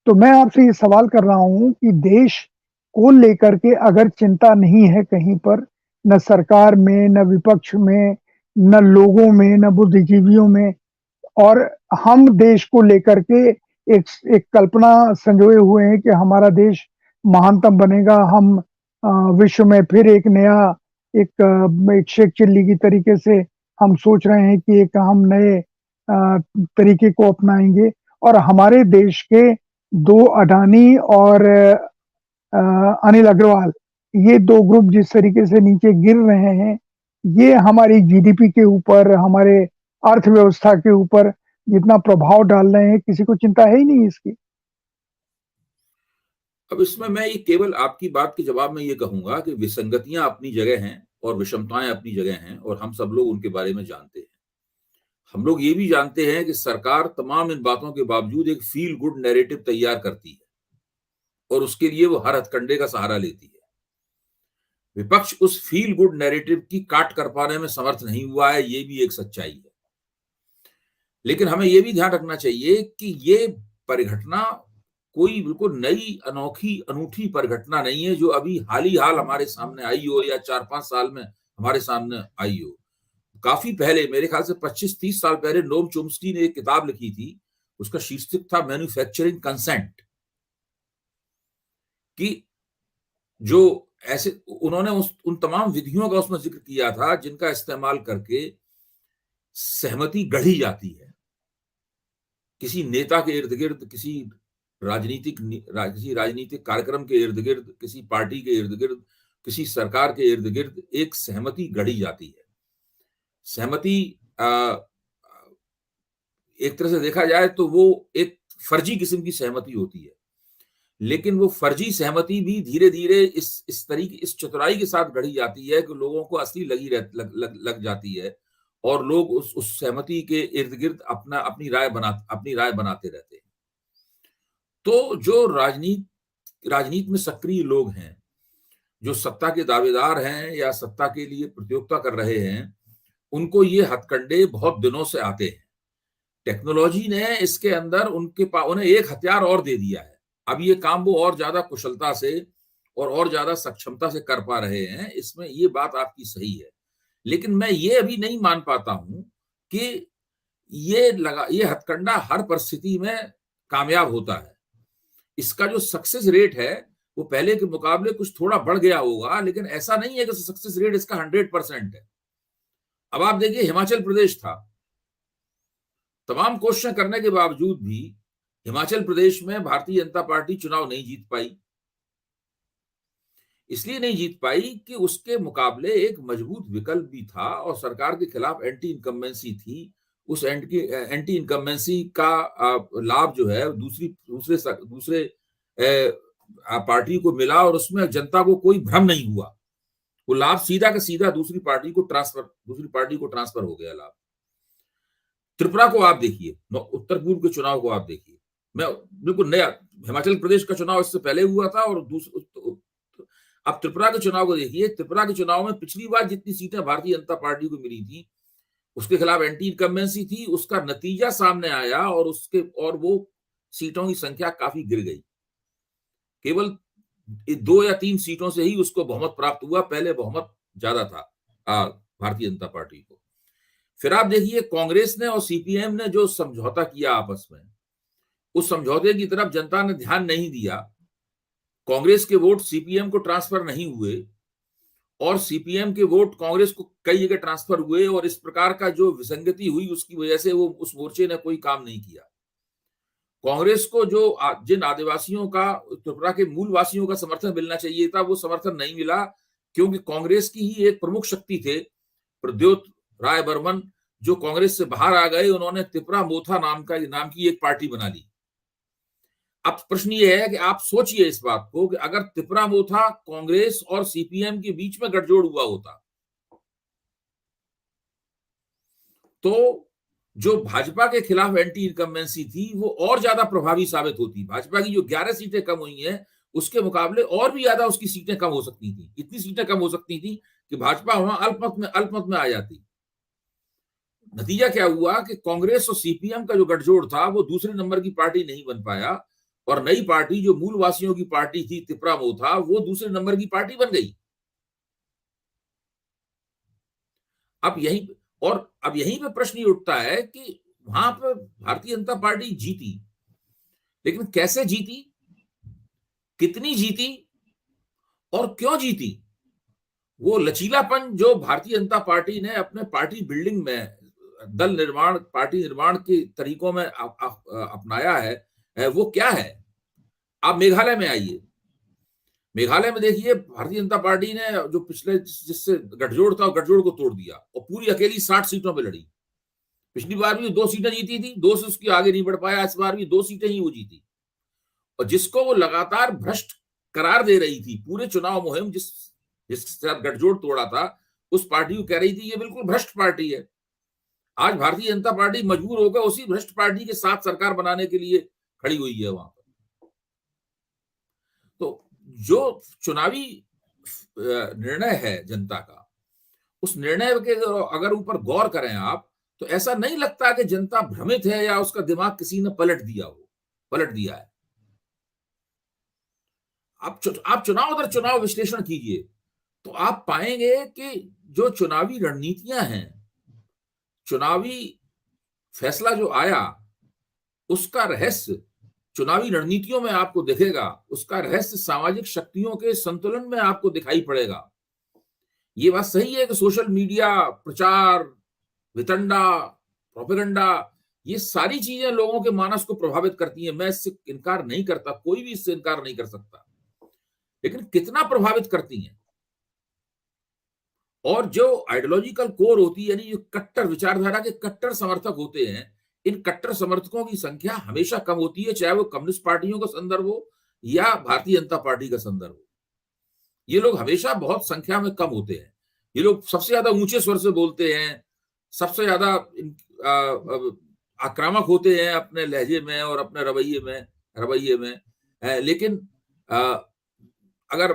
तो मैं आपसे ये सवाल कर रहा हूँ कि देश को लेकर के अगर चिंता नहीं है कहीं पर, न सरकार में, न विपक्ष में, न लोगों में, न बुद्धिजीवियों में, और हम देश को लेकर के एक एक कल्पना संजोए हुए हैं कि हमारा देश महानतम बनेगा, हम विश्व में फिर एक नया एक शेख चिल्ली की तरीके से हम सोच रहे हैं कि एक हम नए तरीके को अपनाएँगे, और हमारे देश के 2 अडानी और अनिल अग्रवाल, ये 2 ग्रुप जिस तरीके से नीचे गिर रहे हैं, ये हमारी जीडीपी के ऊपर, हमारे अर्थव्यवस्था के ऊपर जितना प्रभाव डाल रहे हैं, किसी को चिंता है ही नहीं इसकी। अब इसमें मैं ये केवल आपकी बात के जवाब में ये कहूंगा कि विसंगतियां अपनी जगह हैं और विषमताएं अपनी जगह हैं, और हम सब लोग उनके बारे में जानते हैं। हम लोग ये भी जानते हैं कि सरकार तमाम इन बातों के बावजूद एक फील गुड नैरेटिव तैयार करती है और उसके लिए वो हर हथकंडे का सहारा लेती है। विपक्ष उस फील गुड नैरेटिव की काट कर पाने में समर्थ नहीं हुआ है, ये भी एक सच्चाई है। लेकिन हमें यह भी ध्यान रखना चाहिए कि ये परिघटना कोई बिल्कुल नई अनोखी अनूठी परिघटना नहीं है जो अभी हाल ही हाल हमारे सामने आई हो या 4-5 साल में हमारे सामने आई हो। काफी पहले, मेरे ख्याल से 25-30 साल पहले, नोम चोम्स्की ने एक किताब लिखी थी, उसका शीर्षक था मैन्युफैक्चरिंग कंसेंट, कि जो ऐसे उन्होंने उन तमाम विधियों का उसमें जिक्र किया था जिनका इस्तेमाल करके सहमति गढ़ी जाती है किसी नेता के इर्द गिर्द, किसी राजनीतिक कार्यक्रम के इर्द गिर्द, किसी पार्टी के इर्द गिर्द, किसी सरकार के इर्द गिर्द एक सहमति गढ़ी जाती है। सहमति एक तरह से देखा जाए तो वो एक फर्जी किस्म की सहमति होती है, लेकिन वो फर्जी सहमति भी धीरे धीरे इस चतुराई के साथ गढ़ी जाती है कि लोगों को असली लग जाती है और लोग उस सहमति के इर्द गिर्द अपनी राय बनाते रहते हैं। तो जो राजनीति में सक्रिय लोग हैं, जो सत्ता के दावेदार हैं या सत्ता के लिए प्रतियोगिता कर रहे हैं, उनको ये हथकंडे बहुत दिनों से आते हैं। टेक्नोलॉजी ने इसके अंदर उन्हें एक हथियार और दे दिया है। अब ये काम वो और ज्यादा कुशलता से और ज्यादा सक्षमता से कर पा रहे हैं, इसमें ये बात आपकी सही है। लेकिन मैं ये अभी नहीं मान पाता हूं कि ये हथकंडा हर परिस्थिति में कामयाब होता है। इसका जो सक्सेस रेट है वो पहले के मुकाबले कुछ थोड़ा बढ़ गया होगा, लेकिन ऐसा नहीं है कि सक्सेस रेट इसका 100% है। अब आप देखिए, हिमाचल प्रदेश था, तमाम कोशिशें करने के बावजूद भी हिमाचल प्रदेश में भारतीय जनता पार्टी चुनाव नहीं जीत पाई। इसलिए नहीं जीत पाई कि उसके मुकाबले एक मजबूत विकल्प भी था और सरकार के खिलाफ एंटी इनकम्बेंसी थी। उस एंटी इनकम्बेंसी का लाभ जो है दूसरे पार्टी को मिला और उसमें जनता को कोई भ्रम नहीं हुआ। वो लाभ सीधा का सीधा दूसरी पार्टी को ट्रांसफर हो गया लाभ। त्रिपुरा को आप देखिए, उत्तर पूर्व के चुनाव को आप देखिए, मैं बिल्कुल नया, हिमाचल प्रदेश का चुनाव इससे पहले हुआ था और अब त्रिपुरा के चुनाव को देखिए। त्रिपुरा के चुनाव में पिछली बार जितनी सीटें भारतीय जनता पार्टी को मिली थी, उसके खिलाफ एंटी इनकम्बेंसी थी, उसका नतीजा सामने आया और वो सीटों की संख्या काफी गिर गई। केवल 2 या 3 सीटों से ही उसको बहुमत प्राप्त हुआ, पहले बहुमत ज्यादा था भारतीय जनता पार्टी को। फिर आप देखिए, कांग्रेस ने और सीपीएम ने जो समझौता किया आपस में, उस समझौते की तरफ जनता ने ध्यान नहीं दिया। कांग्रेस के वोट सीपीएम को ट्रांसफर नहीं हुए और सीपीएम के वोट कांग्रेस को कई जगह ट्रांसफर हुए, और इस प्रकार का जो विसंगति हुई उसकी वजह से वो उस मोर्चे ने कोई काम नहीं किया। कांग्रेस को जिन आदिवासियों का, त्रिपुरा के मूल वासियों का समर्थन मिलना चाहिए था, वो समर्थन नहीं मिला, क्योंकि कांग्रेस की ही एक प्रमुख शक्ति थे प्रद्योत राय बर्मन, जो कांग्रेस से बाहर आ गए। उन्होंने त्रिपुरा मोथा नाम की एक पार्टी बना ली। अब प्रश्न ये है कि आप सोचिए इस बात को कि अगर त्रिपुरा मोथा कांग्रेस और सीपीएम के बीच में गठजोड़ हुआ होता तो जो भाजपा के खिलाफ एंटी इनकम्बेंसी थी वो और ज्यादा प्रभावी साबित होती। भाजपा की जो 11 सीटें कम हुई हैं, उसके मुकाबले और भी ज्यादा उसकी सीटें कम हो सकती थी। इतनी सीटें कम हो सकती थी कि भाजपा वहां अल्पमत में आ जाती। नतीजा क्या हुआ कि कांग्रेस और सीपीएम का जो गठजोड़ था वो दूसरे नंबर की पार्टी नहीं बन पाया और नई पार्टी जो मूलवासियों की पार्टी थी, तिपरामो था, वो दूसरे नंबर की पार्टी बन गई। अब यहीं पे प्रश्न ये उठता है कि वहां पर भारतीय जनता पार्टी जीती, लेकिन कैसे जीती, कितनी जीती और क्यों जीती? वो लचीलापन जो भारतीय जनता पार्टी ने अपने पार्टी बिल्डिंग में, दल निर्माण, पार्टी निर्माण के तरीकों में अपनाया है, वो क्या है? आप मेघालय में आइए। मेघालय में देखिए, भारतीय जनता पार्टी ने जो पिछले जिससे गठजोड़ था, गठजोड़ को तोड़ दिया और पूरी अकेली 60 सीटों पे लड़ी। पिछली बार भी 2 सीटें जीती थी, 2 से उसकी आगे नहीं बढ़ पाया। इस बार भी 2 सीटें ही वो जीती, और जिसको वो लगातार भ्रष्ट करार दे रही थी, पूरे चुनाव मुहिम जिसके साथ गठजोड़ तोड़ा था, उस पार्टी को कह रही थी ये बिल्कुल भ्रष्ट पार्टी है। आज भारतीय जनता पार्टी मजबूर होकर उसी भ्रष्ट पार्टी के साथ सरकार बनाने के लिए खड़ी हुई है वहां पर। तो जो चुनावी निर्णय है जनता का, उस निर्णय के अगर ऊपर गौर करें आप, तो ऐसा नहीं लगता कि जनता भ्रमित है या उसका दिमाग किसी ने पलट दिया है। आप चुनाव दर चुनाव विश्लेषण कीजिए तो आप पाएंगे कि जो चुनावी रणनीतियां हैं, चुनावी फैसला जो आया, उसका रहस्य चुनावी रणनीतियों में आपको दिखेगा। उसका रहस्य सामाजिक शक्तियों के संतुलन में आपको दिखाई पड़ेगा। ये बात सही है कि सोशल मीडिया, प्रचार, वितंडा, प्रोपेगेंडा, ये सारी चीजें लोगों के मानस को प्रभावित करती हैं। मैं इससे इनकार नहीं करता, कोई भी इससे इनकार नहीं कर सकता, लेकिन कितना प्रभावित करती हैं? और जो आइडियोलॉजिकल कोर होती है, यानी जो कट्टर विचारधारा के कट्टर समर्थक होते हैं, इन कट्टर समर्थकों की संख्या हमेशा कम होती है, चाहे वो कम्युनिस्ट पार्टियों का संदर्भ हो या भारतीय जनता पार्टी का संदर्भ हो। ये लोग हमेशा बहुत संख्या में कम होते हैं। ये लोग सबसे ज्यादा ऊंचे स्वर से बोलते हैं, सबसे ज्यादा आक्रामक होते हैं अपने लहजे में और अपने रवैये में। लेकिन अगर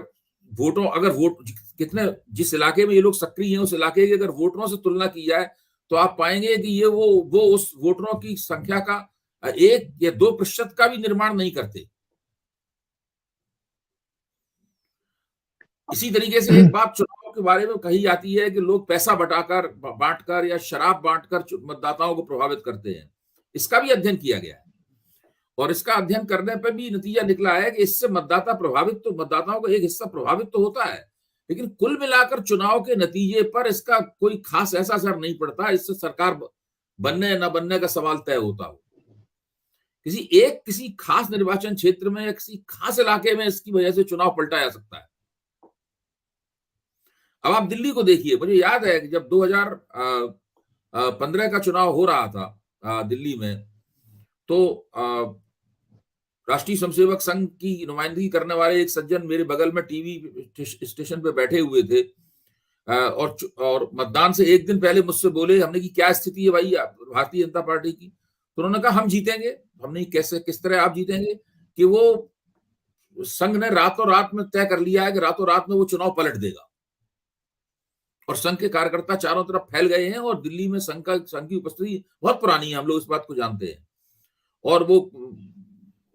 वोट कितने, जिस इलाके में ये लोग सक्रिय हैं, उस इलाके की अगर वोटरों से तुलना की जाए तो आप पाएंगे कि ये वो उस वोटरों की संख्या का 1 या 2% का भी निर्माण नहीं करते। इसी तरीके से एक बात चुनाव के बारे में कही जाती है कि लोग पैसा बांटकर या शराब बांटकर मतदाताओं को प्रभावित करते हैं। इसका भी अध्ययन किया गया है, और इसका अध्ययन करने पर भी नतीजा निकला है कि इससे मतदाताओं का एक हिस्सा प्रभावित तो होता है, लेकिन कुल मिलाकर चुनाव के नतीजे पर इसका कोई खास ऐसा असर नहीं पड़ता। इससे सरकार बनने या न बनने का सवाल तय होता हो। किसी खास निर्वाचन क्षेत्र में या किसी खास इलाके में इसकी वजह से चुनाव पलटा जा सकता है। अब आप दिल्ली को देखिए। मुझे याद है कि जब 2015 का चुनाव हो रहा था दिल्ली में, तो राष्ट्रीय स्वयंसेवक संघ की नुमाइंदगी करने वाले एक सज्जन मेरे बगल में टीवी स्टेशन पे बैठे हुए थे, और मतदान से एक दिन पहले मुझसे बोले, हमने की क्या स्थिति है भाई भारतीय जनता पार्टी की? तो उन्होंने कहा हम जीतेंगे। हमने किस तरह आप जीतेंगे? कि वो संघ ने रातों रात में तय कर लिया है कि रातों रात में वो चुनाव पलट देगा, और संघ के कार्यकर्ता चारों तरफ फैल गए हैं, और दिल्ली में संघ की उपस्थिति बहुत पुरानी है, हम लोग इस बात को जानते हैं। और वो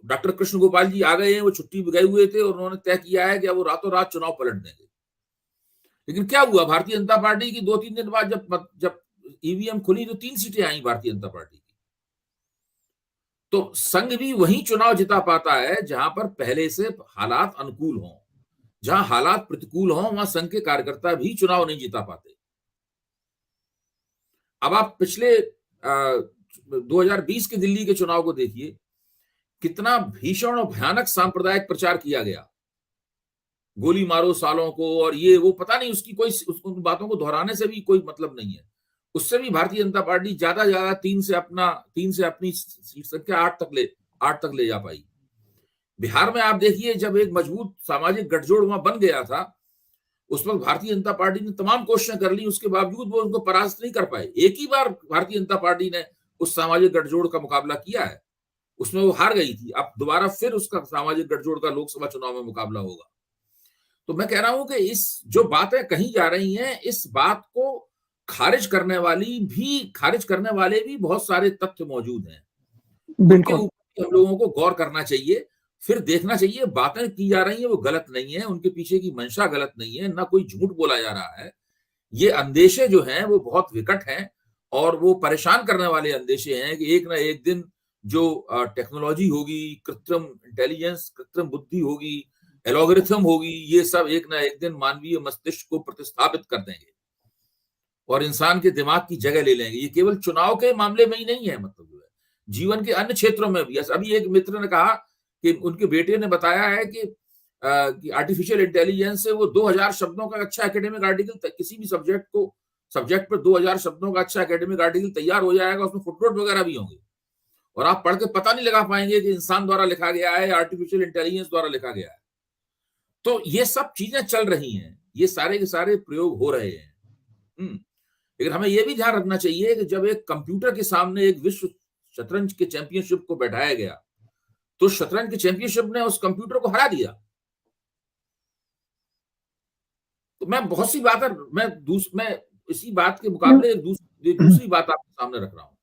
डॉक्टर कृष्ण गोपाल जी आ गए हैं, वो छुट्टी पे गए हुए थे, और उन्होंने तय किया है कि वो रातों रात चुनाव पलट देंगे। लेकिन क्या हुआ? भारतीय जनता पार्टी की 2-3 दिन बाद जब ईवीएम खुली तो 3 सीटें आई भारतीय जनता पार्टी की। तो संघ भी वही चुनाव जिता पाता है जहां पर पहले से हालात अनुकूल हों। जहां हालात प्रतिकूल हों, वहां संघ के कार्यकर्ता भी चुनाव नहीं जिता पाते। अब आप पिछले 2020 के दिल्ली के चुनाव को देखिए, कितना भीषण और भयानक सांप्रदायिक प्रचार किया गया। गोली मारो सालों को, और ये वो, पता नहीं उसकी उन बातों को दोहराने से भी कोई मतलब नहीं है। उससे भी भारतीय जनता पार्टी ज्यादा 3 से अपनी सीट संख्या 8 तक ले जा पाई। बिहार में आप देखिए, जब एक मजबूत सामाजिक गठजोड़ वहां बन गया था, उस वक्त भारतीय जनता पार्टी ने तमाम कोशिशें कर ली, उसके बावजूद वो उनको परास्त नहीं कर पाए। एक ही बार भारतीय जनता पार्टी ने उस सामाजिक गठजोड़ का मुकाबला किया है, उसमें वो हार गई थी। अब दोबारा फिर उसका सामाजिक गठजोड़ का लोकसभा चुनाव में मुकाबला होगा। तो मैं कह रहा हूं कि इस जो बातें कही जा रही हैं, इस बात को खारिज करने वाले भी बहुत सारे तथ्य मौजूद हैं। उनके ऊपर हम लोगों को गौर करना चाहिए, फिर देखना चाहिए बातें की जा रही है वो गलत नहीं है, उनके पीछे की मंशा गलत नहीं है, ना कोई झूठ बोला जा रहा है। ये अंदेशे जो हैं वो बहुत विकट हैं और वो परेशान करने वाले अंदेशे हैं कि एक ना एक दिन जो टेक्नोलॉजी होगी, कृत्रिम इंटेलिजेंस, कृत्रिम बुद्धि होगी, एल्गोरिथम होगी, ये सब एक ना एक दिन मानवीय मस्तिष्क को प्रतिस्थापित कर देंगे और इंसान के दिमाग की जगह ले लेंगे। ये केवल चुनाव के मामले में ही नहीं है, मतलब जो है जीवन के अन्य क्षेत्रों में भी। अभी एक मित्र ने कहा कि उनके बेटे ने बताया है कि आर्टिफिशियल इंटेलिजेंस से वो 2000 शब्दों का अच्छा एकेडमिक आर्टिकल, किसी भी सब्जेक्ट पर 2000 शब्दों का अच्छा एकेडमिक आर्टिकल तैयार हो जाएगा, उसमें फुटनोट वगैरह भी होंगे और आप पढ़ के पता नहीं लगा पाएंगे कि इंसान द्वारा लिखा गया है या आर्टिफिशियल इंटेलिजेंस द्वारा लिखा गया है। तो ये सब चीजें चल रही हैं, ये सारे के सारे प्रयोग हो रहे हैं। लेकिन हमें यह भी ध्यान रखना चाहिए कि जब एक कंप्यूटर के सामने एक विश्व शतरंज के चैंपियनशिप को बैठाया गया तो शतरंज के चैंपियनशिप ने उस कंप्यूटर को हरा दिया। तो मैं बहुत सी बातें मैं इसी बात के मुकाबले एक दूसरी बात आपके सामने रख रहा हूं।